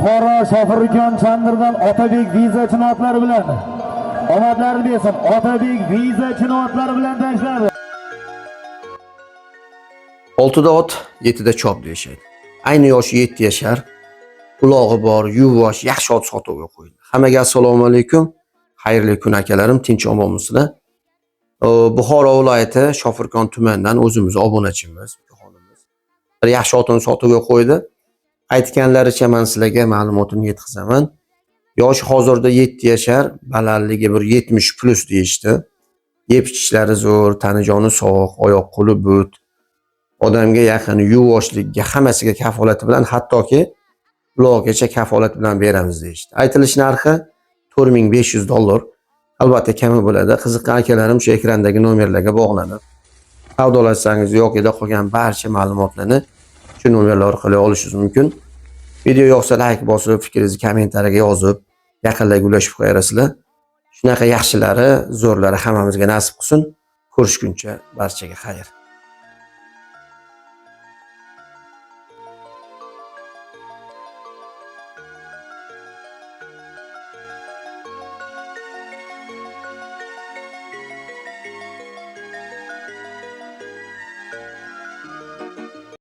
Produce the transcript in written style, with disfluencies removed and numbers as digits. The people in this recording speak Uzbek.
Buxoro Shofirjon Chandirdan Otabek viza chinotlari bilan omadlari bersin. Otabek viza chinotlari bilan tashladi. 6'da ot, 7'de chop deyishadi. Ayni yoshi 7 yashar, qulog'i bor, yuvosh, yaxshi ot sotuvga qo'ydi. Hammaga assalomu alaykum. Xayrli kun akalarim, tinch omonmisizlar? Buxoro viloyati Shofirjon tumanidan o'zimiz obunachimiz, ukaxonimiz bir yaxshi otini sotuvga qo'ydi. Aytganlaricha men sizlarga ma'lumotini yetkazaman. Yoshi hozirda 7 yashar, balandligi bir 70 plus deyishdi. Yeb ichishlari zo'r, tanijoni sog', oyoq qo'li but. Odamga yaqin yuvoshlikka hammasiga kafolati bilan, hattoki ulog'igacha kafolat bilan beramiz deyishdi. Aytilish narxi $4500. Albatta kami bo'ladi. Qiziqqan akalarim shu ekrandagi nomerlarga bog'lanib, savdolashsangiz yoki da qolgan barcha ma'lumotlarni shu nomerlar orqali olishingiz mumkin. Video yoqsa like bosib, fikringizni kommentariyaga yozib, yaqinlarga ulashib qo'yasizlar. Shunaqa yaxshilari, zo'rlari hammamizga nasib qilsin. Ko'rishguncha barchaga xayr.